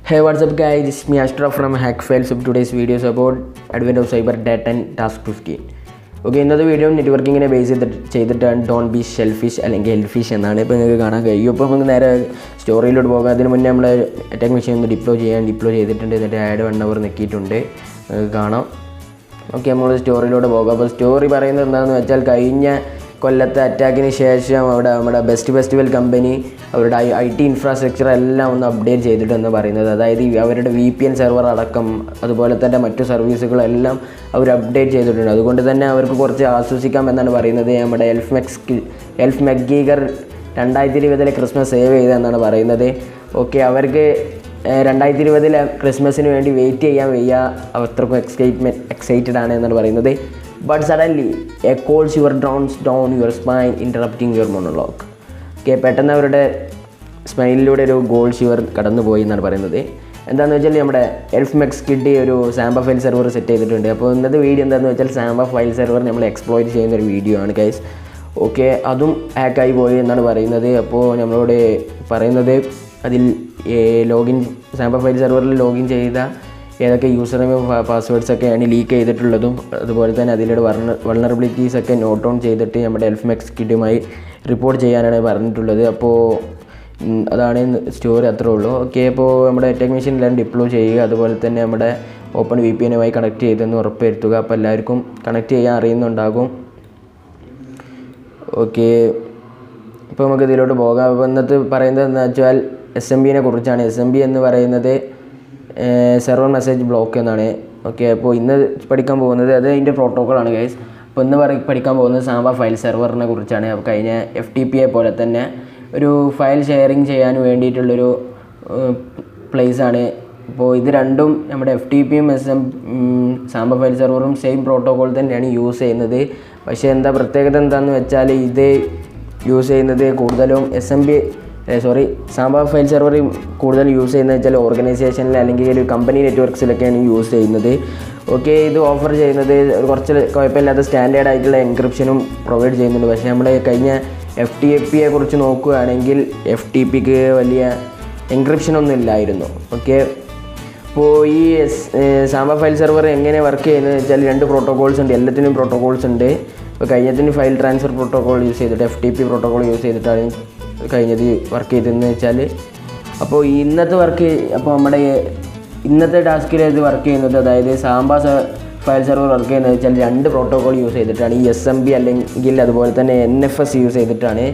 Hey, what's up guys, this is me Astra from Hackfiles. So today's video is about Advent of Cyber Debt and Task 15. Okay, ഇന്നത്തെ video നെറ്റ്വർക്കിങ്ങിനെ base ചെയ്തിട്ടാണ് Don B shellfish അല്ലെങ്കിൽ ഹെൽഫിഷ് എന്നാണ് ഇപ്പോൾ നിങ്ങൾക്ക് കാണാൻ കഴിയും. ഇപ്പോൾ നമുക്ക് നേരെ സ്റ്റോറിയിലോട്ട് പോകാം. അതിന് മുന്നേ നമ്മൾ അറ്റാക്ക് മെഷീൻ ഒന്ന് ഡിപ്ലോയ് ചെയ്തിട്ടുണ്ട്. എന്നിട്ട് ആഡ് 1 hour നെക്കിയിട്ടുണ്ട്, കാണാം. ഓക്കെ, നമ്മൾ സ്റ്റോറിയിലോട്ട് പോകാം. അപ്പോൾ സ്റ്റോറി പറയുന്നത് എന്താണെന്ന് വെച്ചാൽ, കഴിഞ്ഞ കൊല്ലത്തെ അറ്റാക്കിന് ശേഷം നമ്മുടെ ബെസ്റ്റ് ഫെസ്റ്റിവൽ കമ്പനി അവരുടെ IT ഇൻഫ്രാസ്ട്രക്ചർ എല്ലാം ഒന്ന് അപ്ഡേറ്റ് ചെയ്തിട്ടെന്ന് പറയുന്നത്. അതായത് അവരുടെ VPN സെർവർ അടക്കം അതുപോലെ തന്നെ മറ്റു സർവീസുകളെല്ലാം അവർ അപ്ഡേറ്റ് ചെയ്തിട്ടുണ്ട്. അതുകൊണ്ട് തന്നെ അവർക്ക് കുറച്ച് ആശ്വസിക്കാം എന്നാണ് പറയുന്നത്. നമ്മുടെ എൽഫ് മെഗ്ഗീഗർ 2020 ക്രിസ്മസ് സേവ് ചെയ്തതെന്നാണ് പറയുന്നത്. ഓക്കെ, അവർക്ക് 2020 ക്രിസ്മസിന് വേണ്ടി വെയിറ്റ് ചെയ്യാൻ വയ്യ, അത്രക്കും എക്സൈറ്റഡ് ആണ് എന്നാണ് പറയുന്നത്. But suddenly, a cold shiver drowns down your spine, interrupting your monologue. Okay, പെട്ടെന്ന് അവരുടെ സ്മൈലിലൂടെ ഒരു ഗോൾഡ് ഷിവർ കടന്നു പോയി എന്നാണ് പറയുന്നത്. എന്താണെന്ന് വെച്ചാൽ, നമ്മുടെ എൽഫ് മെക്സ് കിട്ടി ഒരു സാമ്പ ഫയൽ സെർവർ സെറ്റ് ചെയ്തിട്ടുണ്ട്. അപ്പോൾ ഇന്നത്തെ വീഡിയോ എന്താണെന്ന് വെച്ചാൽ, സാമ്പ ഫയൽ സെർവർ നമ്മൾ എക്സ്പ്ലോയിറ്റ് ചെയ്യുന്ന ഒരു വീഡിയോ ആണ് ഗൈസ്. ഓക്കെ, അതും ഹാക്കായി പോയി എന്നാണ് പറയുന്നത്. അപ്പോൾ നമ്മളോട് പറയുന്നത്, അതിൽ സാമ്പ ഫയൽ സെർവറിൽ ലോഗിൻ ചെയ്ത ഏതൊക്കെ യൂസർ നെയിം പാസ്വേഡ്സൊക്കെയാണ് ലീക്ക് ചെയ്തിട്ടുള്ളതും അതുപോലെ തന്നെ അതിലൂടെ വൾണറബിലിറ്റീസൊക്കെ നോട്ട് ഡൗൺ ചെയ്തിട്ട് നമ്മുടെ എൽഫ് മെക്സ് കിറ്റുമായി റിപ്പോർട്ട് ചെയ്യാനാണ് പറഞ്ഞിട്ടുള്ളത്. അപ്പോൾ അതാണ് സ്റ്റോറി, അത്രേ ഉള്ളൂ. ഓക്കെ, അപ്പോൾ നമ്മുടെ അറ്റാക്ക് മെഷീൻ എല്ലാം ഡിപ്ലോയ് ചെയ്യുക, അതുപോലെ തന്നെ നമ്മുടെ ഓപ്പൺ VPNുമായി കണക്ട് ചെയ്തെന്ന് ഉറപ്പ് വരുത്തുക. അപ്പോൾ എല്ലാവർക്കും കണക്ട് ചെയ്യാൻ അറിയുന്നുണ്ടാകും. ഓക്കെ, ഇപ്പോൾ നമുക്ക് ഇതിലോട്ട് പോകാം. അപ്പോൾ ഇന്നത്തെ പറയുന്നത് എന്ന് വെച്ചാൽ SMBനെ കുറിച്ചാണ്. SMB എന്ന് പറയുന്നത് സെർവർ മെസ്സേജ് ബ്ലോക്ക് എന്നാണ്. ഓക്കെ, അപ്പോൾ ഇന്ന് പഠിക്കാൻ പോകുന്നത് അത് അതിൻ്റെ പ്രോട്ടോക്കോളാണ് ഗൈസ്. അപ്പോൾ ഇന്ന് പഠിക്കാൻ പോകുന്നത് സാമ്പ ഫയൽ സെർവറിനെ കുറിച്ചാണ്. അപ്പോൾ കഴിഞ്ഞ FTP പോലെ തന്നെ ഒരു ഫയൽ ഷെയറിങ് ചെയ്യാൻ വേണ്ടിയിട്ടുള്ളൊരു പ്ലേസാണ്. അപ്പോൾ ഇത് രണ്ടും നമ്മുടെ FTPയും സാമ്പ ഫയൽ സെർവറും സെയിം പ്രോട്ടോക്കോൾ തന്നെയാണ് യൂസ് ചെയ്യുന്നത്. പക്ഷേ എന്താ പ്രത്യേകത എന്താണെന്ന് വെച്ചാൽ, ഇത് യൂസ് ചെയ്യുന്നത് കൂടുതലും സാമ്പ ഫയൽ സെർവർ കൂടുതൽ യൂസ് ചെയ്യുന്നത് വെച്ചാൽ ഓർഗനൈസേഷനിൽ അല്ലെങ്കിൽ ഒരു കമ്പനി നെറ്റ്വർക്ക്സിലൊക്കെയാണ് യൂസ് ചെയ്യുന്നത്. ഓക്കെ, ഇത് ഓഫർ ചെയ്യുന്നത് കുറച്ച് കുഴപ്പമില്ലാത്ത സ്റ്റാൻഡേർഡ് ആയിട്ടുള്ള എൻക്രിപ്ഷനും പ്രൊവൈഡ് ചെയ്യുന്നുണ്ട്. പക്ഷേ നമ്മൾ കഴിഞ്ഞ FTPയെ കുറിച്ച് നോക്കുകയാണെങ്കിൽ FTPക്ക് വലിയ എൻക്രിപ്ഷനൊന്നും ഇല്ലായിരുന്നു. ഓക്കെ, അപ്പോൾ ഈ സാമ്പ ഫയൽ സെർവർ എങ്ങനെ വർക്ക് ചെയ്യുന്നത് വെച്ചാൽ, 2 പ്രോട്ടോകോൾസ് ഉണ്ട്. എല്ലാത്തിനും പ്രോട്ടോകോൾസ് ഉണ്ട്. ഇപ്പോൾ കഴിഞ്ഞതിന് ഫയൽ ട്രാൻസ്ഫർ പ്രോട്ടോകോൾ യൂസ് ചെയ്തിട്ട് FTP പ്രോട്ടോകോൾ യൂസ് ചെയ്തിട്ടാണ് കഴിഞ്ഞത് വർക്ക് ചെയ്തതെന്ന് വെച്ചാൽ. അപ്പോൾ നമ്മുടെ ഇന്നത്തെ ടാസ്കിൽ ഇത് വർക്ക് ചെയ്യുന്നത്, അതായത് സാമ്പ ഫയൽ സെർവർ വർക്ക് ചെയ്യുന്നത് വെച്ചാൽ 2 പ്രോട്ടോകോൾ യൂസ് ചെയ്തിട്ടാണ്. ഈ SMB അല്ലെങ്കിൽ അതുപോലെ തന്നെ NFS യൂസ് ചെയ്തിട്ടാണ്.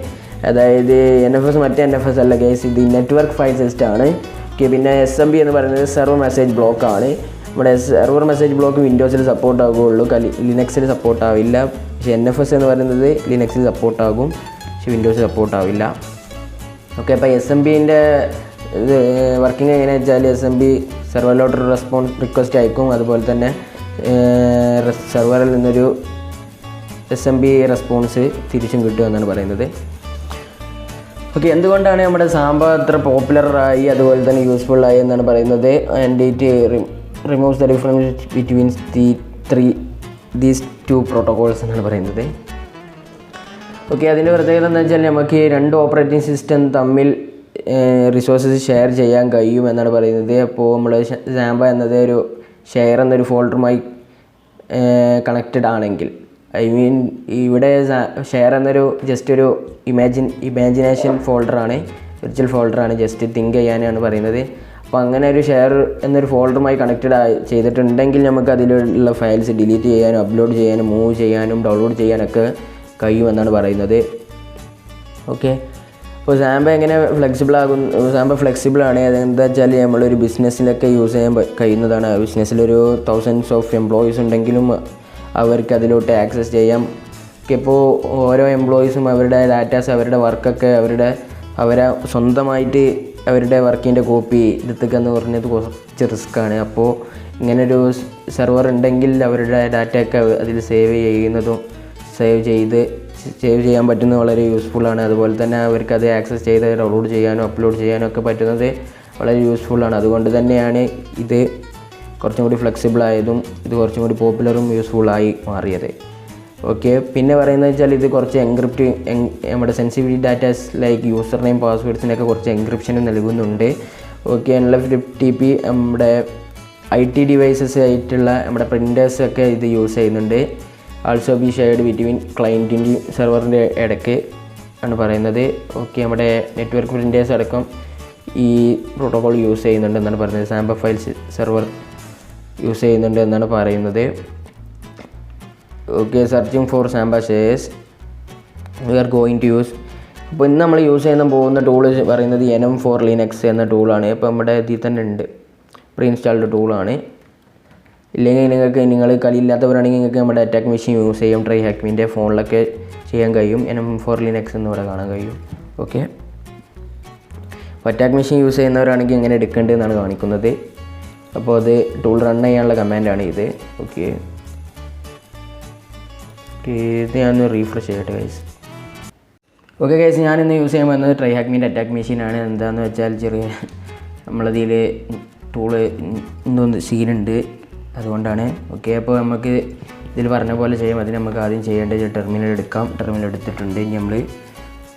അതായത് NFS മറ്റേ NFS അല്ല ഗൈസ്, ഇത് നെറ്റ്വർക്ക് ഫയൽ സിസ്റ്റം ആണ്. ഓക്കെ, പിന്നെ SMB എന്ന് പറയുന്നത് സെർവർ മെസ്സേജ് ബ്ലോക്ക് ആണ്. നമ്മുടെ സെർവർ മെസ്സേജ് ബ്ലോക്ക് വിൻഡോസിൽ സപ്പോർട്ട് ആകുകയുള്ളൂ, ലിനക്സിൽ സപ്പോർട്ട് ആവില്ല. പക്ഷേ NFS എന്ന് പറയുന്നത് ലിനക്സിൽ സപ്പോർട്ട് ആകും, പക്ഷേ വിൻഡോസിൽ സപ്പോർട്ട് ആവില്ല. ഓക്കെ, അപ്പോൾ SMBൻ്റെ ഇത് വർക്കിംഗ് എങ്ങനെയാണെന്ന് വെച്ചാൽ, SMB സെർവറിലോട്ടൊരു റിക്വസ്റ്റ് അയക്കും, അതുപോലെ തന്നെ സെർവറിൽ നിന്നൊരു SMB റെസ്പോൺസ് തിരിച്ചും കിട്ടുമെന്നാണ് പറയുന്നത്. ഓക്കെ, എന്തുകൊണ്ടാണ് നമ്മുടെ സാമ്പ അത്ര പോപ്പുലറായി അതുപോലെ തന്നെ യൂസ്ഫുള്ളായി എന്നാണ് പറയുന്നത്. And it removes the difference between these 2 protocols എന്നാണ് പറയുന്നത്. ഓക്കെ, അതിൻ്റെ പ്രത്യേകത എന്ന് വെച്ചാൽ, നമുക്ക് 2 ഓപ്പറേറ്റിംഗ് സിസ്റ്റം തമ്മിൽ റിസോഴ്സസ് ഷെയർ ചെയ്യാൻ കഴിയും എന്നാണ് പറയുന്നത്. അപ്പോൾ നമ്മൾ സാമ്പ എന്നത് ഒരു ഷെയർ എന്നൊരു ഫോൾഡറുമായി കണക്റ്റഡ് ആണെങ്കിൽ, ഇവിടെ ഷെയർ എന്നൊരു ജസ്റ്റ് ഒരു ഇമാജിനേഷൻ ഫോൾഡറാണ്, വിർച്വൽ ഫോൾഡറാണ്, ജസ്റ്റ് തിങ്ക് ചെയ്യാനാണ് പറയുന്നത്. അപ്പോൾ അങ്ങനെ ഒരു ഷെയർ എന്നൊരു ഫോൾഡറുമായി കണക്റ്റഡ് ചെയ്തിട്ടുണ്ടെങ്കിൽ നമുക്ക് അതിലുള്ള ഫയൽസ് ഡിലീറ്റ് ചെയ്യാനും അപ്ലോഡ് ചെയ്യാനും മൂവ് ചെയ്യാനും ഡൗൺലോഡ് ചെയ്യാനൊക്കെ കഴിയുമെന്നാണ് പറയുന്നത്. ഓക്കെ, അപ്പോൾ സാമ്പ എങ്ങനെ സാമ്പ ഫ്ലെക്സിബിളാണ്. അതെന്താ വെച്ചാൽ, നമ്മളൊരു ബിസിനസ്സിലൊക്കെ യൂസ് ചെയ്യാൻ കഴിയുന്നതാണ്. ബിസിനസ്സിലൊരു thousands of എംപ്ലോയീസ് ഉണ്ടെങ്കിലും അവർക്ക് അതിലോട്ട് ആക്സസ് ചെയ്യാം. ഇപ്പോൾ ഓരോ എംപ്ലോയീസും അവരുടെ ഡാറ്റാസ്, അവരുടെ വർക്കൊക്കെ അവരെ സ്വന്തമായിട്ട് അവരുടെ വർക്കിൻ്റെ കോപ്പി എടുത്തുക എന്ന് പറഞ്ഞത് കുറച്ച് റിസ്ക്കാണ്. അപ്പോൾ ഇങ്ങനൊരു സെർവർ ഉണ്ടെങ്കിൽ അവരുടെ ഡാറ്റയൊക്കെ അതിൽ സേവ് ചെയ്യാൻ പറ്റുന്നത് വളരെ യൂസ്ഫുള്ളാണ്. അതുപോലെ തന്നെ അവർക്കത് ആക്സസ് ചെയ്ത് ഡൗൺലോഡ് ചെയ്യാനോ അപ്ലോഡ് ചെയ്യാനോ ഒക്കെ പറ്റുന്നത് വളരെ യൂസ്ഫുള്ളാണ്. അതുകൊണ്ട് തന്നെയാണ് ഇത് കുറച്ചും കൂടി ഫ്ലെക്സിബിളായതും ഇത് കുറച്ചും കൂടി പോപ്പുലറും യൂസ്ഫുള്ളായി മാറിയത്. ഓക്കെ, പിന്നെ പറയുന്നത് വെച്ചാൽ, ഇത് കുറച്ച് നമ്മുടെ sensitive datas like user name പാസ്വേഡ്സിനൊക്കെ കുറച്ച് എൻക്രിപ്ഷനും നൽകുന്നുണ്ട്. ഓക്കെ NLF50P നമ്മുടെ IT ഡിവൈസസ് ആയിട്ടുള്ള നമ്മുടെ പ്രിൻറ്റേഴ്സൊക്കെ ഇത് യൂസ് ചെയ്യുന്നുണ്ട്. ആൾസോ ബി ഷെയർഡ് ബിറ്റ്വീൻ ക്ലയൻറ്റിൻ്റെയും സെർവറിൻ്റെ ഇടയ്ക്ക് ആണ് പറയുന്നത്. ഓക്കെ നമ്മുടെ നെറ്റ്വർക്ക് പ്രിൻറ്റേഴ്സ് അടക്കം ഈ പ്രോട്ടോകോൾ യൂസ് ചെയ്യുന്നുണ്ട് എന്നാണ് പറയുന്നത്. സാമ്പിൾ ഫയൽസ് സെർവർ യൂസ് ചെയ്യുന്നുണ്ട് എന്നാണ് പറയുന്നത്. Okay searching for sample shares we are going to use. അപ്പോൾ ഇന്ന് നമ്മൾ യൂസ് ചെയ്യാൻ പോകുന്ന ടൂൾ പറയുന്നത് NM4 Linux എന്ന ടൂളാണ്. ഇപ്പോൾ നമ്മുടെ ഇതിൽ തന്നെ ഉണ്ട്, പ്രീ ഇൻസ്റ്റാൾഡ് ടൂളാണ്. ഇല്ലെങ്കിൽ നിങ്ങൾ കളിയില്ലാത്തവരാണെങ്കിൽ നിങ്ങൾക്ക് നമ്മുടെ അറ്റാക്ക് മെഷീൻ യൂസ് ചെയ്യും. ട്രൈ ഹാക്മിൻ്റെ ഫോണിലൊക്കെ ചെയ്യാൻ കഴിയും. NM4 Linux എന്ന് ഇവിടെ കാണാൻ കഴിയും. ഓക്കെ അപ്പോൾ അറ്റാക്ക് മെഷീൻ യൂസ് ചെയ്യുന്നവരാണെങ്കിൽ എങ്ങനെ എടുക്കേണ്ടതെന്നാണ് കാണിക്കുന്നത്. അപ്പോൾ അത് ടൂൾ റൺ ചെയ്യാനുള്ള കമാൻഡാണ് ഇത്. ഓക്കെ ഇത് ഞാനൊന്ന് റീഫ്രഷ് ചെയ്യട്ടെ ഗൈസ്. ഓക്കെ ഗൈസ്, ഞാനിന്ന് യൂസ് ചെയ്യാൻ വന്നത് ട്രൈ ഹാക്മിൻ്റെ അറ്റാക്ക് മെഷീനാണ്. എന്താണെന്ന് വെച്ചാൽ ചെറിയ നമ്മളതിൽ ടൂള് എന്തോന്ന് സീനുണ്ട്, അതുകൊണ്ടാണ്. ഓക്കെ അപ്പോൾ നമുക്ക് ഇതിൽ പറഞ്ഞ പോലെ ചെയ്യാം. അതിന് നമുക്ക് ആദ്യം ചെയ്യേണ്ടത് ടെർമിനൽ എടുക്കാം. ടെർമിനൽ എടുത്തിട്ടുണ്ട്. ഇനി നമ്മൾ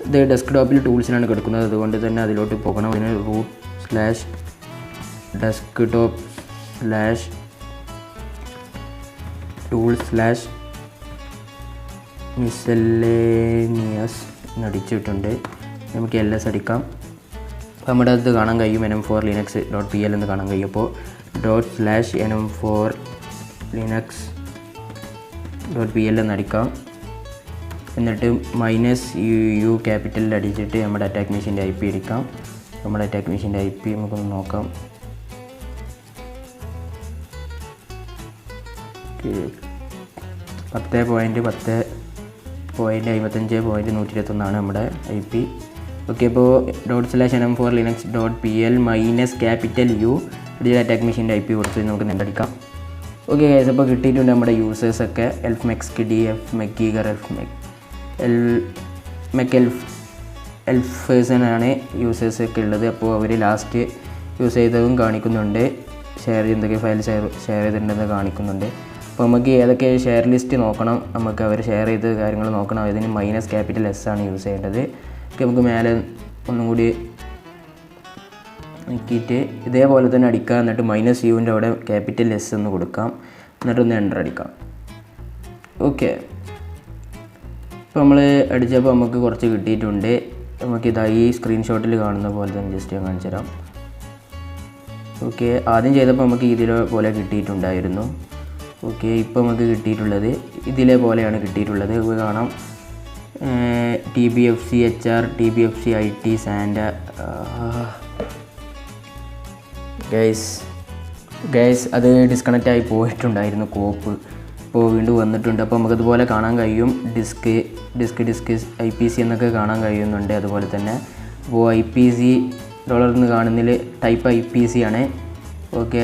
ഇത് ഡെസ്ക്ടോപ്പിൽ ടൂൾസിലാണ് കിടക്കുന്നത്, അതുകൊണ്ട് തന്നെ അതിലോട്ട് പോകണം. അതിന് root/desktop/tool/miscellaneous എന്നടിച്ചിട്ടുണ്ട്. നമുക്ക് LS അടിക്കാം. അപ്പോൾ നമ്മുടെ അത് കാണാൻ കഴിയും, NM4 Linux.pl എന്ന് കാണാൻ കഴിയും. അപ്പോൾ ./NM4 Linux.pl എന്നടിക്കാം. എന്നിട്ട് -u ക്യാപിറ്റലിൽ അടിച്ചിട്ട് നമ്മുടെ അറ്റാക്ക് മെഷീൻ്റെ IP അടിക്കാം. നമ്മുടെ അറ്റാക്ക് മെഷീൻ്റെ IP നമുക്കൊന്ന് നോക്കാം. 10.10.55.121 നമ്മുടെ IP. ഓക്കെ അപ്പോൾ ./NM4 Linux.pl -U ഇതിൽ അറ്റാക്ക് മെഷീൻ്റെ IP കൊടുത്ത് നമുക്ക് നെണ്ടടിക്കാം. ഓക്കെ ഗൈസ്, അപ്പോൾ കിട്ടിയിട്ടുണ്ട് നമ്മുടെ യൂസേഴ്സൊക്കെ. elfmexkd, elfmekiger, elfperson യൂസേഴ്സൊക്കെ ഉള്ളത്. അപ്പോൾ അവർ ലാസ്റ്റ് യൂസ് ചെയ്തതും കാണിക്കുന്നുണ്ട്. എന്തൊക്കെ ഫയൽ ഷെയർ ചെയ്തിട്ടുണ്ടെന്ന് കാണിക്കുന്നുണ്ട്. അപ്പോൾ നമുക്ക് ഏതൊക്കെ ഷെയർ ലിസ്റ്റ് നോക്കണം, നമുക്ക് അവർ ഷെയർ ചെയ്ത കാര്യങ്ങൾ നോക്കണം. അതിന് -S ആണ് യൂസ് ചെയ്യേണ്ടത്. നമുക്ക് മേലെ ഒന്നും കൂടി നോക്കിയിട്ട് ഇതേപോലെ തന്നെ അടിക്കുക. എന്നിട്ട് -U അവിടെ S എന്ന് കൊടുക്കാം. എന്നിട്ടൊന്ന് എൻ്റർ അടിക്കാം. ഓക്കെ ഇപ്പോൾ നമ്മൾ അടിച്ചപ്പോൾ നമുക്ക് കുറച്ച് കിട്ടിയിട്ടുണ്ട്. നമുക്കിതായി ഈ സ്ക്രീൻഷോട്ടിൽ കാണുന്ന പോലെ തന്നെ ജസ്റ്റ് ഞാൻ കാണിച്ചു തരാം. ഓക്കെ ആദ്യം ചെയ്തപ്പോൾ നമുക്ക് പോലെ കിട്ടിയിട്ടുണ്ടായിരുന്നു. ഓക്കെ ഇപ്പോൾ നമുക്ക് കിട്ടിയിട്ടുള്ളത് ഇതിലെ പോലെയാണ് കിട്ടിയിട്ടുള്ളത്. കാണാം TBFC HR, TBFC IT, Santa. Guys അത് ഡിസ്കണക്റ്റ് ആയി പോയിട്ടുണ്ടായിരുന്നു കോപ്പ്. ഇപ്പോൾ വീണ്ടും വന്നിട്ടുണ്ട്. അപ്പോൾ നമുക്കതുപോലെ കാണാൻ കഴിയും. ഡിസ്ക് IPC എന്നൊക്കെ കാണാൻ കഴിയുന്നുണ്ട്. അതുപോലെ തന്നെ അപ്പോൾ IPC എന്ന് കാണുന്നതിൽ ടൈപ്പ് IPC ആണ്. ഓക്കെ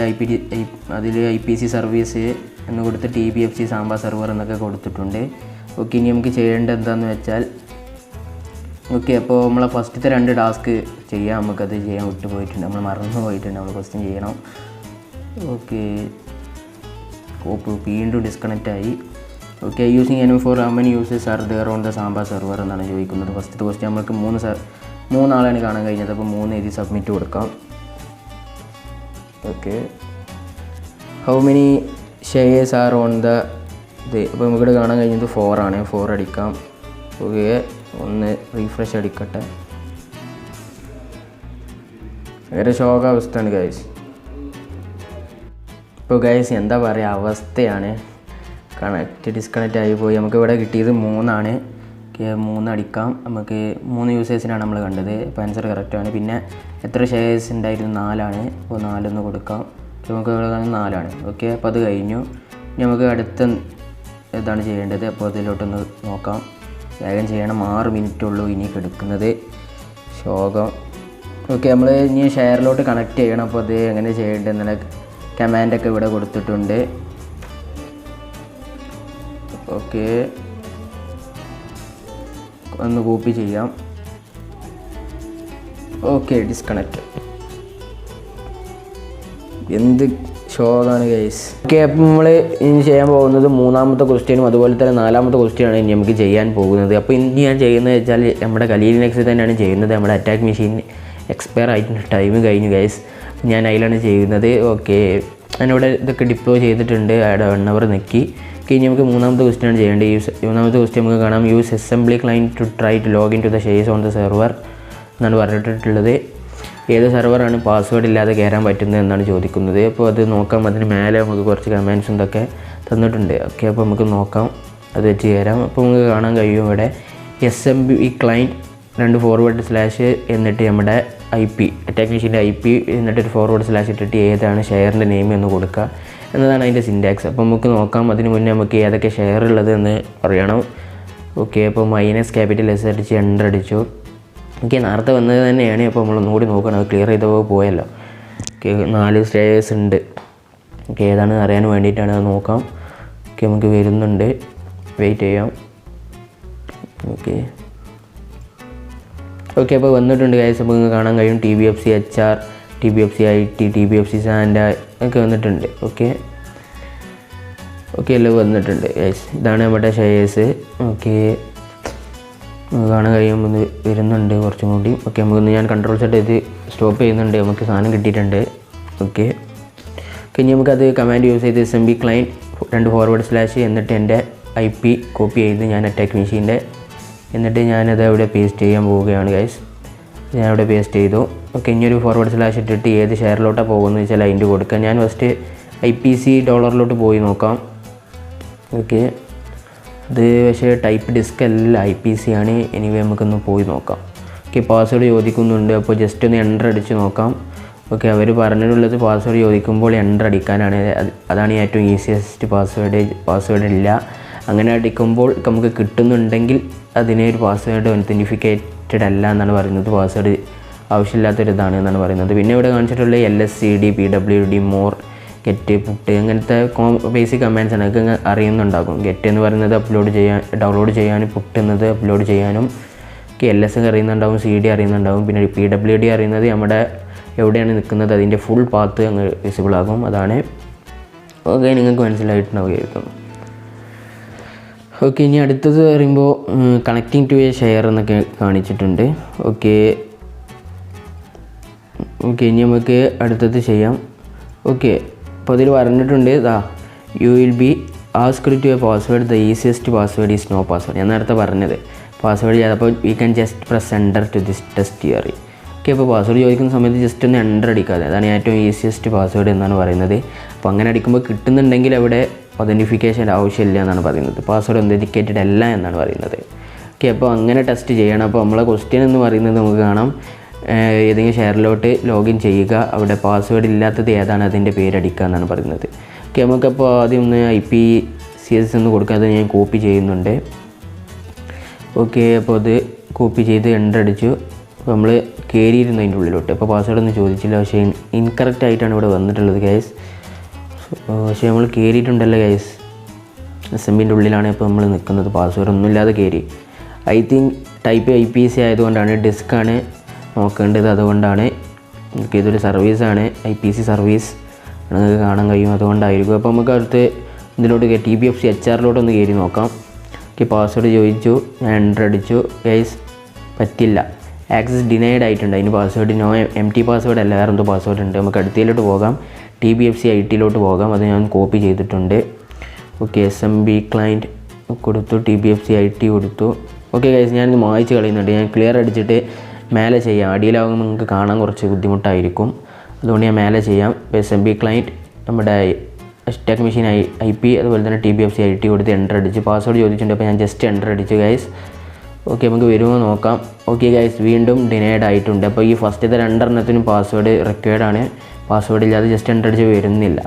അതിൽ IPC സർവീസ് എന്ന് കൊടുത്ത് TBFC സാമ്പാ സെർവർ എന്നൊക്കെ കൊടുത്തിട്ടുണ്ട്. ഓക്കെ ഇനി നമുക്ക് ചെയ്യേണ്ടത് എന്താണെന്ന് വെച്ചാൽ, ഓക്കെ അപ്പോൾ നമ്മളെ ഫസ്റ്റത്തെ 2 ടാസ്ക് ചെയ്യാം. നമുക്കത് ചെയ്യാൻ വിട്ടുപോയിട്ടുണ്ട്, നമ്മൾ മറന്നു പോയിട്ടുണ്ട്. നമ്മൾ ഫസ്റ്റ് ചെയ്യണം. ഓക്കെ കോപ്പ് വീണ്ടും ഡിസ്കണക്റ്റ് ആയി. Okay using NM4 how many users are there on the Samba server എന്നാണ് ചോദിക്കുന്നത്. ഫസ്റ്റ് ക്വസ്റ്റ്യൻ നമുക്ക് 3 ആളാണ് കാണാൻ കഴിഞ്ഞത്. അപ്പോൾ 3 എഴുതി സബ്മിറ്റ് കൊടുക്കാം. Okay how many shares are on the ഇത്. അപ്പോൾ നമുക്കിവിടെ കാണാൻ കഴിഞ്ഞത് 4 ആണ്. 4 അടിക്കാം. ഓക്കെ ഒന്ന് റീഫ്രഷ് അടിക്കട്ടെ. വളരെ ശോകാവസ്ഥയാണ് ഗൈസ്. ഇപ്പോൾ ഗൈസ് എന്താ പറയുക, അവസ്ഥയാണ്. ഡിസ്കണക്റ്റ് ആയി പോയി. നമുക്കിവിടെ കിട്ടിയത് 3 ആണ്. 3 അടിക്കാം. നമുക്ക് 3 യൂസേഴ്സിനാണ് നമ്മൾ കണ്ടത്. അപ്പോൾ ആൻസർ കറക്റ്റാണ്. പിന്നെ എത്ര ഷെയർസ് ഉണ്ടായിരുന്നു? 4 ആണ്. അപ്പോൾ 4 ഒന്ന് കൊടുക്കാം. നമുക്ക് ഇവിടെ 4 ആണ്. ഓക്കെ അപ്പോൾ അത് കഴിഞ്ഞു. നമുക്ക് അടുത്ത ഇതാണ് ചെയ്യേണ്ടത്. അപ്പോൾ അതിലോട്ടൊന്ന് നോക്കാം. വേഗം ചെയ്യണം. 6 മിനിറ്റ് ഉള്ളൂ ഇനി കിടക്കുന്നത്. ശോകം. ഓക്കെ നമ്മൾ ഇനി ഷെയറിലോട്ട് കണക്ട് ചെയ്യണം. അപ്പോൾ അത് എങ്ങനെ ചെയ്യേണ്ടതെന്നുള്ള കമാൻഡൊക്കെ ഇവിടെ കൊടുത്തിട്ടുണ്ട്. ഓക്കെ ഒന്ന് കോപ്പി ചെയ്യാം. Okay disconnect. എന്ത് ഷോകാണ് ഗൈസ്. ഓക്കെ അപ്പം നമ്മൾ ഇനി ചെയ്യാൻ പോകുന്നത് 3ാമത്തെ ക്വസ്റ്റ്യനും അതുപോലെ തന്നെ 4ാമത്തെ ക്വസ്റ്റ്യനാണ് ഇനി നമുക്ക് ചെയ്യാൻ പോകുന്നത്. അപ്പോൾ ഇനി ഞാൻ ചെയ്യുന്നത് വെച്ചാൽ നമ്മുടെ കലി ലിനക്സിൽ തന്നെയാണ് ചെയ്യുന്നത്. നമ്മുടെ അറ്റാക്ക് മെഷീൻ എക്സ്പയർ ആയിട്ട് ടൈം കഴിഞ്ഞു ഗൈസ്. ഞാൻ അതിലാണ് ചെയ്യുന്നത്. ഓക്കെ, ഞാനിവിടെ ഇതൊക്കെ ഡിപ്ലോയ് ചെയ്തിട്ടുണ്ട്. അവിടെ 1 hour നിൽക്കി. ഇനി നമുക്ക് മൂന്നാമത്തെ ക്വസ്റ്റ്യൻ ചെയ്യേണ്ടത്. മൂന്നാമത്തെ ക്വസ്റ്റ്യൻ നമുക്ക് കാണാം. Use assembly client to try to login to the shares on the server എന്നാണ് പറഞ്ഞിട്ടുള്ളത്. ഏത് സെർവറാണ് പാസ്വേഡ് ഇല്ലാതെ കയറാൻ പറ്റുന്നത് എന്നാണ് ചോദിക്കുന്നത്. അപ്പോൾ അത് നോക്കാം. അതിന് മേലെ നമുക്ക് കുറച്ച് കമാൻഡ്സും ഇതൊക്കെ തന്നിട്ടുണ്ട്. ഓക്കെ, അപ്പോൾ നമുക്ക് നോക്കാം, അത് വെച്ച് കയറാം. അപ്പോൾ നമുക്ക് കാണാൻ കഴിയും ഇവിടെ SMB ക്ലൈൻറ്റ് 2 എന്നിട്ട് നമ്മുടെ IP അറ്റാക്ക് മെഷീൻ്റെ IP എന്നിട്ടൊരു / ഇട്ടിട്ട് ഏതാണ് ഷെയറിൻ്റെ നെയിം എന്ന് കൊടുക്കുക എന്നതാണ് അതിൻ്റെ സിൻറ്റാക്സ്. അപ്പോൾ നമുക്ക് നോക്കാം. അതിന് മുന്നേ നമുക്ക് ഏതൊക്കെ ഷെയർ ഉള്ളത് എന്ന് അറിയണം. ഓക്കെ, അപ്പോൾ -S അടിച്ച് എൻ്റർ അടിച്ചു. ഓക്കെ, നേരത്തെ വന്നത് തന്നെയാണ്. അപ്പോൾ നമ്മളൊന്നുകൂടി നോക്കണം. അത് ക്ലിയർ ചെയ്തപ്പോൾ പോയല്ലോ. ഓക്കെ, 4 ഷെയർസ് ഉണ്ട്. ഓക്കെ, ഏതാണെന്ന് അറിയാൻ വേണ്ടിയിട്ടാണ്. അത് നോക്കാം. ഓക്കെ, നമുക്ക് വരുന്നുണ്ട്, വെയിറ്റ് ചെയ്യാം. ഓക്കെ, അപ്പോൾ വന്നിട്ടുണ്ട് ഗൈസ്. അപ്പോൾ നിങ്ങൾക്ക് കാണാൻ കഴിയും TBFC HR, TBFC IT, TBFC സാൻഡ ഒക്കെ വന്നിട്ടുണ്ട്. ഓക്കെ, എല്ലാം വന്നിട്ടുണ്ട് ഗൈസ്. ഇതാണ് നമ്മുടെ ഷെയർസ്. ഓക്കെ, കാണാൻ കഴിയുമ്പോൾ വരുന്നുണ്ട് കുറച്ചും കൂടി. ഓക്കെ, നമുക്കൊന്ന് ഞാൻ കൺട്രോൾ സെറ്റ് ചെയ്ത് സ്റ്റോപ്പ് ചെയ്യുന്നുണ്ട്. നമുക്ക് സാധനം കിട്ടിയിട്ടുണ്ട്. ഓക്കെ, ഇനി നമുക്കത് കമാൻഡ് യൂസ് ചെയ്ത് SMB ക്ലൈൻറ്റ് 2 / എന്നിട്ട് എൻ്റെ IP കോപ്പി ചെയ്ത് ഞാൻ അറ്റാക്ക് മെഷീൻ്റെ എന്നിട്ട് ഞാനത് അവിടെ പേസ്റ്റ് ചെയ്യാൻ പോവുകയാണ് ഗൈസ്. ഞാനവിടെ പേസ്റ്റ് ചെയ്തു. ഓക്കെ, ഇനിയൊരു / ഇട്ടിട്ട് ഏത് ഷെയറിലോട്ടാണ് പോകുന്നത് വെച്ചാൽ അതിൻ്റെ കൊടുക്കുക. ഞാൻ ഫസ്റ്റ് IPC ഡോളറിലോട്ട് പോയി നോക്കാം. ഓക്കെ, അത് പക്ഷേ ടൈപ്പ് ഡിസ്ക് അല്ല, IPC ആണ്. എനിവേ നമുക്കൊന്ന് പോയി നോക്കാം. ഓക്കെ, പാസ്വേഡ് ചോദിക്കുന്നുണ്ട്. അപ്പോൾ ജസ്റ്റ് ഒന്ന് എൻ്റർ അടിച്ച് നോക്കാം. ഓക്കെ, അവർ പറഞ്ഞിട്ടുള്ളത് പാസ്വേഡ് ചോദിക്കുമ്പോൾ എൻ്റർ അടിക്കാനാണ്. അതാണ് ഏറ്റവും ഈസിയസ്റ്റ് പാസ്വേഡ് ഇല്ല. അങ്ങനെ അടിക്കുമ്പോൾ നമുക്ക് കിട്ടുന്നുണ്ടെങ്കിൽ അതിനെ ഒരു പാസ്വേഡ് ഒതൻറ്റിഫിക്കേറ്റഡ് അല്ല എന്നാണ് പറയുന്നത്. പാസ്വേഡ് ആവശ്യമില്ലാത്തൊരിതാണ് എന്നാണ് പറയുന്നത്. പിന്നെ ഇവിടെ കാണിച്ചിട്ടുള്ള LSCD, PWD, more, get, put അങ്ങനത്തെ ബേസിക് കമാൻഡ്സ് ആണ്. അതൊക്കെ അറിയുന്നുണ്ടാകും. ഗെറ്റ് എന്ന് പറയുന്നത് ഡൗൺലോഡ് ചെയ്യാനും, പുട്ട് എന്നത് അപ്ലോഡ് ചെയ്യാനും. LS അറിയുന്നുണ്ടാവും, CD അറിയുന്നുണ്ടാവും. പിന്നെ PWD അറിയുന്നത് നമ്മുടെ എവിടെയാണ് നിൽക്കുന്നത് അതിൻ്റെ ഫുൾ പാത്ത് അങ്ങ് വിസിബിൾ ആകും. അതാണ്. ഓക്കെ, നിങ്ങൾക്ക് മനസ്സിലായിട്ടുണ്ടാവുമായിരിക്കും. ഓക്കെ, ഇനി അടുത്തത് പറയുമ്പോൾ കണക്റ്റിംഗ് ടു എ ഷെയർ എന്നൊക്കെ കാണിച്ചിട്ടുണ്ട്. ഓക്കെ, ഇനി നമുക്ക് അടുത്തത് ചെയ്യാം. ഓക്കെ, അപ്പോൾ അതിൽ പറഞ്ഞിട്ടുണ്ട് you will be asked to a password, the easiest password is no password. ഞാൻ നേരത്തെ പറഞ്ഞത് പാസ്വേഡ് ചെയ്തപ്പോൾ we can just press enter to this test theory. Okay, അപ്പോൾ പാസ്വേഡ് ചോദിക്കുന്ന സമയത്ത് ജസ്റ്റ് ഒന്ന് എൻ്റർ അടിക്കാതെ, അതാണ് ഏറ്റവും ഈസിയസ്റ്റ് പാസ്വേഡ് എന്നാണ് പറയുന്നത്. അപ്പോൾ അങ്ങനെ അടിക്കുമ്പോൾ കിട്ടുന്നുണ്ടെങ്കിൽ അവിടെ ഒതൻറ്റിഫിക്കേഷൻ ആവശ്യമില്ല എന്നാണ് പറയുന്നത്. പാസ്വേഡ് ഒതൻറ്റിക്കേറ്റഡ് അല്ല എന്നാണ് പറയുന്നത്. ഓക്കെ, അപ്പോൾ അങ്ങനെ ടെസ്റ്റ് ചെയ്യണം. അപ്പോൾ നമ്മളെ ക്വസ്റ്റ്യൻ എന്ന് പറയുന്നത് നമുക്ക് കാണാം, ഏതെങ്കിലും ഷെയറിലോട്ട് ലോഗിൻ ചെയ്യുക, അവിടെ പാസ്വേഡ് ഇല്ലാത്തത് ഏതാണ് അതിൻ്റെ പേരടിക്കുക എന്നാണ് പറയുന്നത്. ഓക്കെ, നമുക്കപ്പോൾ ആദ്യം ഒന്ന് IPCS എന്ന് കൊടുക്കാതെ ഞാൻ കോപ്പി ചെയ്യുന്നുണ്ട്. ഓക്കെ, അപ്പോൾ അത് കോപ്പി ചെയ്ത് എൻ്റർ അടിച്ചു. അപ്പോൾ നമ്മൾ കയറിയിരുന്നു അതിൻ്റെ ഉള്ളിലോട്ട്. അപ്പോൾ പാസ്വേഡ് ഒന്നും ചോദിച്ചില്ല, പക്ഷേ ഇൻകറക്റ്റ് ആയിട്ടാണ് ഇവിടെ വന്നിട്ടുള്ളത് ഗൈസ്. പക്ഷേ നമ്മൾ കയറിയിട്ടുണ്ടല്ലോ ഗൈസ്, SMBൻ്റെ ഉള്ളിലാണ് ഇപ്പോൾ നമ്മൾ നിൽക്കുന്നത്. പാസ്വേഡ് ഒന്നുമില്ലാതെ കയറി. ഐ തിങ്ക് ടൈപ്പ് IPC ആയതുകൊണ്ടാണ്, ഡിസ്ക്കാണ് നോക്കേണ്ടത്, അതുകൊണ്ടാണ്. ഇതൊരു സർവീസാണ്, IPC സർവീസ് നിങ്ങൾക്ക് കാണാൻ കഴിയും, അതുകൊണ്ടായിരിക്കും. അപ്പോൾ നമുക്ക് അടുത്ത് ഇതിലോട്ട് TBFC HRലോട്ടൊന്ന് കയറി നോക്കാം. ഓക്കെ, പാസ്വേഡ് ചോദിച്ചു, ഞാൻ എൻ്റർ അടിച്ചു. ഗൈസ് പറ്റില്ല, ആക്സസ് ഡിനൈഡ് ആയിട്ടുണ്ട്. അതിന് പാസ്വേഡ് empty പാസ്വേഡ് അല്ല, വേറെ എന്തോ പാസ്വേഡ് ഉണ്ട്. നമുക്ക് അടുത്തതിലോട്ട് പോകാം, TBFC ITയിലോട്ട് പോകാം. അത് ഞാൻ കോപ്പി ചെയ്തിട്ടുണ്ട്. ഓക്കെ, SMB ക്ലൈൻറ്റ് കൊടുത്തു, TBFC IT കൊടുത്തു. ഓക്കെ ഗൈസ്, ഞാനിത് മായ്ച്ച് കളയുന്നുണ്ട്. ഞാൻ ക്ലിയർ അടിച്ചിട്ട് മേലെ ചെയ്യാം. അടിയിലാകുമ്പോൾ നിങ്ങൾക്ക് കാണാൻ കുറച്ച് ബുദ്ധിമുട്ടായിരിക്കും, അതുകൊണ്ട് ഞാൻ മേലെ ചെയ്യാം. ഇപ്പോൾ SMB ക്ലൈൻറ്റ് നമ്മുടെ അറ്റാക്ക് മെഷീൻ IP, അതുപോലെ തന്നെ TBFC IT കൊടുത്ത് എൻ്റർ അടിച്ച് പാസ്വേഡ് ചോദിച്ചിട്ടുണ്ട്. അപ്പോൾ ഞാൻ ജസ്റ്റ് എൻ്റർ അടിച്ചു ഗൈസ്. ഓക്കെ, നമുക്ക് വരുമോ നോക്കാം. ഓക്കെ ഗൈസ്, വീണ്ടും ഡിനൈഡ് ആയിട്ടുണ്ട്. അപ്പോൾ ഈ ഫസ്റ്റത്തെ 2 പാസ്വേഡ് റിക്വയർഡ് ആണ്. പാസ്വേഡ് ഇല്ലാതെ ജസ്റ്റ് എൻ്റർ അടിച്ച് വരുന്നില്ല.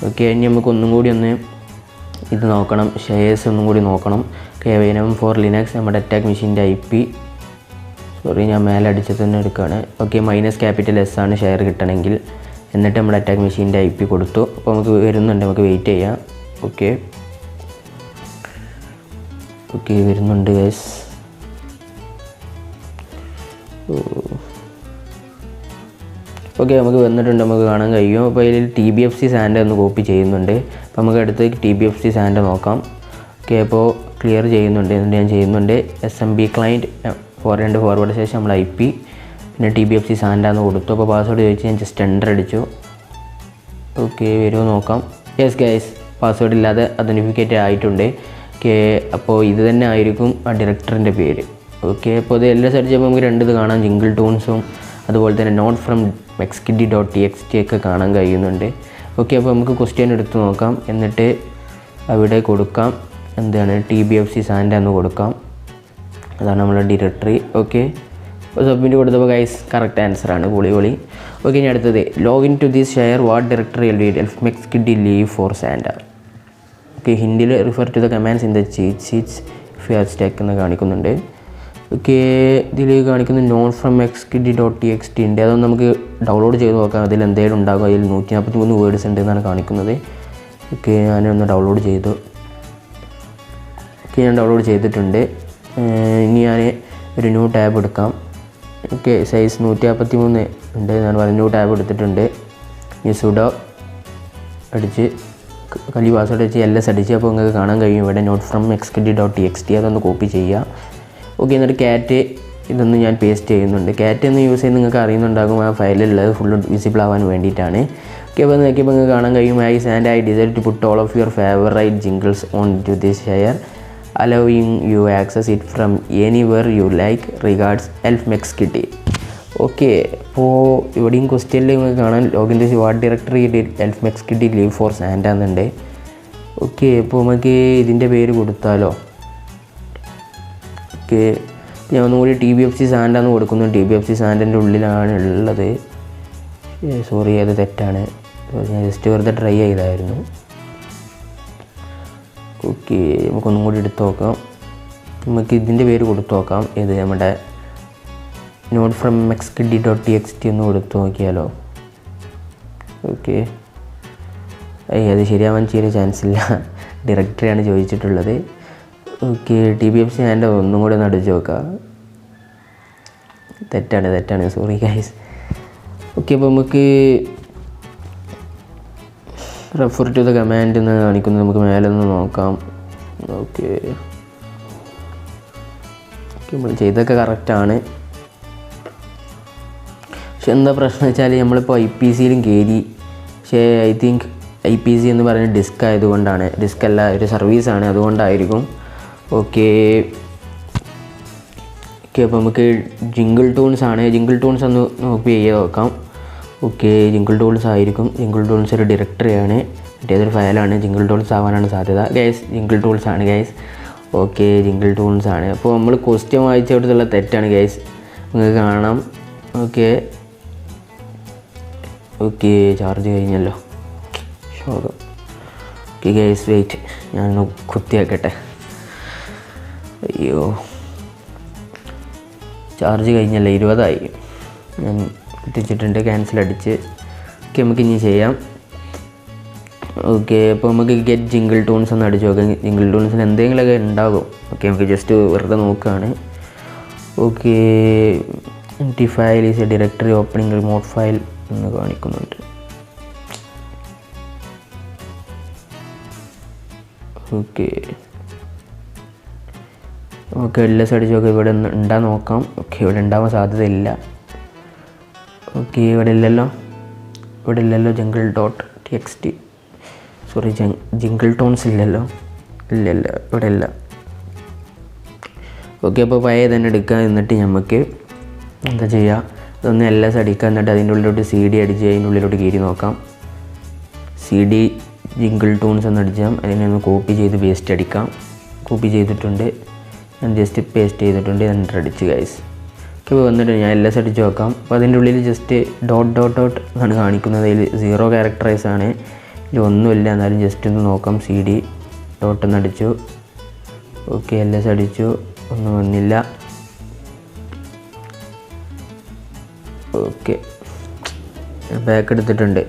ഓക്കെ, ഇനി നമുക്ക് ഒന്നും കൂടി ഒന്ന് ഇത് നോക്കണം, ഷെയർസ് ഒന്നും കൂടി നോക്കണം. Venom for Linux നമ്മുടെ അറ്റാക്ക് മെഷീൻ്റെ IP. സോറി, ഞാൻ മേലെ അടിച്ചത് തന്നെ എടുക്കുകയാണ്. ഓക്കെ, -S ആണ് ഷെയർ കിട്ടണമെങ്കിൽ. എന്നിട്ട് നമ്മുടെ അറ്റാക്ക് മെഷീൻ്റെ IP കൊടുത്തു. അപ്പോൾ നമുക്ക് വരുന്നുണ്ട്, നമുക്ക് വെയിറ്റ് ചെയ്യാം. ഓക്കെ, വരുന്നുണ്ട് ഗൈസ്. ഓക്കെ, നമുക്ക് വന്നിട്ടുണ്ട്, നമുക്ക് കാണാൻ കഴിയും. അപ്പോൾ ഇതിൽ TBFC സാൻഡ ഒന്ന് കോപ്പി ചെയ്യുന്നുണ്ട്. അപ്പോൾ നമുക്ക് അടുത്ത് TBFC സാൻഡ നോക്കാം. ഓക്കെ, അപ്പോൾ ക്ലിയർ ചെയ്യുന്നുണ്ട്, എന്നിട്ട് ഞാൻ ചെയ്യുന്നുണ്ട്. SMB ക്ലൈൻറ്റ് 2 / നമ്മൾ IP പിന്നെ TBFC സാൻഡ എന്ന് കൊടുത്തു. അപ്പോൾ പാസ്വേഡ് ചോദിച്ച് ഞാൻ ജസ്റ്റ് എൻ്റർ അടിച്ചു. ഓക്കെ, വരുമോ നോക്കാം. യെസ് ഗൈസ്, പാസ്വേഡ് ഇല്ലാതെ അതൻറ്റിഫിക്കേറ്റ് ആയിട്ടുണ്ട്. ഓക്കെ, അപ്പോൾ ഇത് തന്നെ ആയിരിക്കും ആ ഡയറക്ടറിൻ്റെ പേര്. ഓക്കെ, അപ്പോൾ ഇത് എല്ലാം സെർച്ച് ചെയ്യുമ്പോൾ നമുക്ക് 2 ഇത് കാണാം, ജിങ്കിൾ ടൂൺസും അതുപോലെ തന്നെ നോട്ട് ഫ്രം mexkitty.txt ഒക്കെ കാണാൻ കഴിയുന്നുണ്ട്. ഓക്കെ, അപ്പോൾ നമുക്ക് ക്വസ്റ്റ്യൻ എടുത്ത് നോക്കാം. എന്നിട്ട് അവിടെ കൊടുക്കാം എന്താണ് TBFC സാൻഡ എന്ന് കൊടുക്കാം. അതാണ് നമ്മുടെ ഡയറക്ടറി. ഓക്കെ, അപ്പോൾ സബ്മിറ്റ് കൊടുത്തപ്പോൾ ഗൈസ് കറക്റ്റ് ആൻസറാണ്. പൊളി. ഓക്കെ, ഇനി അടുത്തത് login to this share what directory mexkitty leave for Santa. Okay, ഹിന്ദിയിൽ refer to the commands in the cheat sheets if you have stuck എന്ന് കാണിക്കുന്നുണ്ട്. ഓക്കെ, ഇതിൽ കാണിക്കുന്നത് നോട്ട് ഫ്രം mexkitty.txt ഉണ്ട്. അതൊന്ന് നമുക്ക് ഡൗൺലോഡ് ചെയ്ത് നോക്കാം. അതിൽ എന്തെങ്കിലും ഉണ്ടാകും. അതിൽ 143 വേർഡ്സ് ഉണ്ട് എന്നാണ് കാണിക്കുന്നത്. ഓക്കെ, ഞാനൊന്ന് ഡൗൺലോഡ് ചെയ്തു. ഓക്കെ, ഞാൻ ഡൗൺലോഡ് ചെയ്തിട്ടുണ്ട്. ഇനി ഞാൻ ഒരു ന്യൂ ടാബ് എടുക്കാം. ഓക്കെ, സൈസ് 153 ഉണ്ട് എന്നാണ് പറയുന്നത്. ന്യൂ ടാബ് എടുത്തിട്ടുണ്ട്. ഈ സുഡോ അടിച്ച് കലി പാസ്വേഡ് വെച്ച് LS അടിച്ച് അപ്പോൾ നിങ്ങൾക്ക് കാണാൻ കഴിയും ഇവിടെ നോട്ട് ഫ്രം mexkitty.txt. അതൊന്ന് കോപ്പി ചെയ്യുക. ഓക്കെ, എന്നിട്ട് ക്യാറ്റ് ഇതൊന്ന് ഞാൻ പേസ്റ്റ് ചെയ്യുന്നുണ്ട്. ക്യാറ്റ് എന്ന് യൂസ് ചെയ്ത് നിങ്ങൾക്ക് അറിയുന്നുണ്ടാകും ആ ഫയലിലുള്ളത് ഫുള്ള് വിസിബിൾ ആവാൻ വേണ്ടിയിട്ടാണ്. ഓക്കെ, അപ്പോൾ നോക്കിയപ്പോൾ നിങ്ങൾക്ക് കാണാൻ കഴിയും I decided to put all of your favorite jingles on to this share, allowing you access it from anywhere you like. Regards, Elf Mexkitty. Okay, അപ്പോൾ ഇവിടെയും ക്വസ്റ്റ്യനിൽ നിങ്ങൾക്ക് കാണാൻ login this what directory Elf Mexkitty leave for സാൻഡ എന്നുണ്ട്. Okay, അപ്പോൾ നമുക്ക് ഇതിൻ്റെ പേര് കൊടുത്താലോ. ഓക്കെ, ഞാൻ ഒന്നുകൂടി TBFC സാൻഡ എന്ന് കൊടുക്കുന്നു. TBFC സാൻഡൻ്റെ ഉള്ളിലാണ് ഉള്ളത്. സോറി, അത് തെറ്റാണ്. ഞാൻ ജസ്റ്റ് വെറുതെ ട്രൈ ചെയ്തായിരുന്നു. ഓക്കെ, നമുക്കൊന്നും കൂടി എടുത്ത് നോക്കാം. നമുക്ക് ഇതിൻ്റെ പേര് കൊടുത്തു നോക്കാം. ഇത് നമ്മുടെ നോട്ട് ഫ്രം mexkitty.txt എന്ന് കൊടുത്തു നോക്കിയാലോ. ഓക്കെ, അത് ശരിയാവാൻ ചെറിയ ചാൻസ് ഇല്ല. ഡയറക്ടറിയാണ് ചോദിച്ചിട്ടുള്ളത്. ഓക്കെ, TBFC സാൻഡ ഒന്നും കൂടെ ഒന്ന് അടിച്ച് നോക്കാം. തെറ്റാണ്. Sorry guys. ഓക്കെ, അപ്പോൾ നമുക്ക് റെഫർ ടു ദ കമാൻഡ് എന്ന് കാണിക്കുന്നത് നമുക്ക് മേലെ നിന്ന് നോക്കാം. ഓക്കെ, നമ്മൾ ചെയ്തൊക്കെ കറക്റ്റാണ്. പക്ഷെ എന്താ പ്രശ്നം വെച്ചാൽ നമ്മളിപ്പോൾ IPCയിലും കയറി. പക്ഷേ ഐ തിങ്ക് IPC എന്ന് പറയുന്നത് ഡിസ്ക് ആയതുകൊണ്ടാണ്. ഡിസ്ക് അല്ല, ഒരു സർവീസാണ്, അതുകൊണ്ടായിരിക്കും. ഓക്കെ, അപ്പോൾ നമുക്ക് ജിങ്കിൾ ടൂൺസ് ആണ്. ജിങ്കിൾ ടൂൺസ് ഒന്ന് നോക്കി ചെയ്ത് നോക്കാം. ഓക്കെ, ജിങ്കിൾ ടൂൾസ് ആയിരിക്കും. ജിങ്കിൾ ടൂൾസ് ഒരു ഡയറക്ടറിയാണ്, മറ്റേതൊരു ഫയലാണ്. ജിങ്കിൾ ടൂൾസ് ആവാനാണ് സാധ്യത. ഗൈസ്, ജിങ്കിൾ ടൂൾസ് ആണ് ഗൈസ്. ഓക്കെ, ജിങ്കിൾ ടൂൾസ് ആണ്. അപ്പോൾ നമ്മൾ ക്വസ്റ്റ്യൻ വായിച്ചെടുത്തുള്ള തെറ്റാണ് ഗൈസ്, നിങ്ങൾക്ക് കാണാം. ഓക്കെ, ചാർജ് കഴിഞ്ഞല്ലോ. ശോകം. ഓക്കെ ഗൈസ്, വെയിറ്റ്, ഞാനൊന്ന് കുത്തിയാക്കട്ടെ. അയ്യോ, ചാർജ് കഴിഞ്ഞല്ലോ, 20 ഞാൻ കുത്തിച്ചിട്ടുണ്ട്. ക്യാൻസൽ അടിച്ച്. ഓക്കെ, നമുക്ക് ഇനി ചെയ്യാം. ഓക്കെ, അപ്പോൾ നമുക്ക് ഗെറ്റ് ജിങ്കിൾ ടൂൺസ് ഒന്ന് അടിച്ച് നോക്കാം. ജിങ്കിൾ ടൂൺസിന് എന്തെങ്കിലുമൊക്കെ ഉണ്ടാകും. ഓക്കെ, നമുക്ക് ജസ്റ്റ് വെറുതെ നോക്കുകയാണ്. Okay, empty file is a directory opening remote file എന്ന് കാണിക്കുന്നുണ്ട്. ഓക്കെ, നമുക്ക് LS അടിച്ച് നോക്കാം. ഇവിടെ ഉണ്ടാ നോക്കാം. ഓക്കെ, ഇവിടെ ഉണ്ടാവാൻ സാധ്യതയില്ല. ഓക്കെ, ഇവിടെ ഇല്ലല്ലോ jingle.txt. സോറി, ജിങ്കിൾ ടോൺസ് ഇല്ലല്ലോ. ഇല്ല, ഇവിടെ ഇല്ല. ഓക്കെ, അപ്പോൾ പഴയ തന്നെ എടുക്കുക. എന്നിട്ട് നമുക്ക് എന്താ ചെയ്യുക, അതൊന്ന് LS അടിക്കുക. എന്നിട്ട് അതിൻ്റെ ഉള്ളിലോട്ട് CD അടിച്ച് അതിൻ്റെ ഉള്ളിലോട്ട് കയറി നോക്കാം. CD ജിങ്കിൾ ടൂൺസ് എന്ന് അടിച്ചാൽ അതിനെ ഒന്ന് കോപ്പി ചെയ്ത് പേസ്റ്റ് അടിക്കാം. കോപ്പി ചെയ്തിട്ടുണ്ട്, ഞാൻ ജസ്റ്റ് പേസ്റ്റ് ചെയ്തിട്ടുണ്ട്. എന്നിട്ട് അടിച്ച് ഗൈസ്. ഓക്കെ, വന്നിട്ട് ഞാൻ LS അടിച്ച് നോക്കാം. അപ്പോൾ അതിൻ്റെ ഉള്ളിൽ ജസ്റ്റ് ഡോട്ട് എന്നാണ് കാണിക്കുന്നത്. അതിൽ 0 ക്യാരക്ടറൈസ് ആണ്, ഇതിൽ ഒന്നുമില്ല. എന്നാലും ജസ്റ്റ് ഒന്ന് നോക്കാം. CD ഡോട്ട് എന്ന് അടിച്ചു. ഓക്കെ, LS അടിച്ചു, ഒന്നും വന്നില്ല. ഓക്കെ, ബാക്ക് എടുത്തിട്ടുണ്ട്.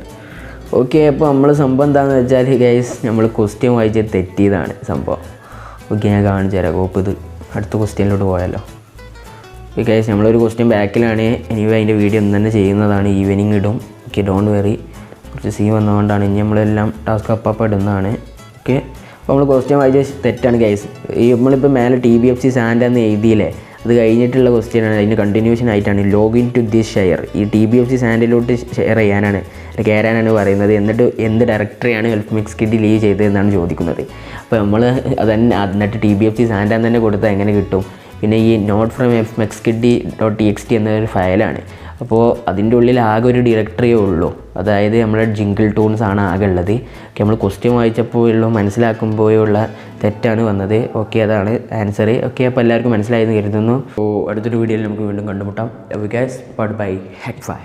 ഓക്കെ, അപ്പോൾ നമ്മൾ സംഭവം എന്താണെന്ന് വെച്ചാൽ ഗൈസ്, നമ്മൾ ക്വസ്റ്റ്യൻ വായിച്ച് തെറ്റിയതാണ് സംഭവം. ഓക്കെ, ഞാൻ കാണിച്ചു തരാം. കോപ്പ് ഇത് അടുത്ത ക്വസ്റ്റ്യനിലോട്ട് പോയാലോ. ഓക്കെ ഗൈസ്, നമ്മളൊരു ക്വസ്റ്റ്യൻ ബാക്കിലാണ്. എനിവേ അതിൻ്റെ വീഡിയോ ഇന്ന് തന്നെ ചെയ്യുന്നതാണ്, ഈവനിങ് ഇടും. Okay, don't worry. കുറച്ച് സീൻ വന്നതുകൊണ്ടാണ്. ഇനി നമ്മളെല്ലാം ടാസ്ക് അപ്പം ഇടുന്നതാണ്. ഓക്കെ, അപ്പോൾ നമ്മൾ ക്വസ്റ്റ്യൻ വായിച്ച തെറ്റാണ് ഗൈസ്. ഈ നമ്മളിപ്പോൾ മേലെ TBFC സാൻഡ എന്ന് എഴുതിയില്ലേ, അത് കഴിഞ്ഞിട്ടുള്ള ക്വസ്റ്റ്യനാണ്, അതിൻ്റെ കണ്ടിന്യൂഷൻ ആയിട്ടാണ് ലോഗിൻ ടു ദിസ് ഷെയർ. ഈ TBFC സാൻഡിലോട്ട് ഷെയർ ചെയ്യാനാണ് കയറാനാണ് പറയുന്നത്. എന്നിട്ട് എന്ത് ഡയറക്ടറിയാണ് എൽഫ്മിക്സ് കിഡ് ലീവ് ചെയ്തതെന്നാണ് ചോദിക്കുന്നത്. അപ്പോൾ നമ്മൾ അതന്നെ എന്നിട്ട് TBFC സാൻഡാന്ന് തന്നെ കൊടുത്താൽ എങ്ങനെ കിട്ടും? പിന്നെ ഈ നോട്ട് ഫ്രം fmexkid.txt എന്നൊരു ഫയലാണ്. അപ്പോൾ അതിൻ്റെ ഉള്ളിൽ ആകെ ഒരു ഡയറക്ടറിയേ ഉള്ളൂ, അതായത് നമ്മുടെ ജിങ്കിൾ ടൂൺസ് ആണ് ആകെ ഉള്ളത്. ഓക്കെ, നമ്മൾ ക്വസ്റ്റ്യൻ വായിച്ചപ്പോഴുള്ള മനസ്സിലാക്കുമ്പോഴുള്ള തെറ്റാണ് വന്നത്. ഓക്കെ, അതാണ് ആൻസർ. ഓക്കെ, അപ്പോൾ എല്ലാവർക്കും മനസ്സിലായെന്ന് കരുതുന്നു. അപ്പോൾ അടുത്തൊരു വീഡിയോയിൽ നമുക്ക് വീണ്ടും കണ്ടുമുട്ടാം. Love you guys, bye, hack phi.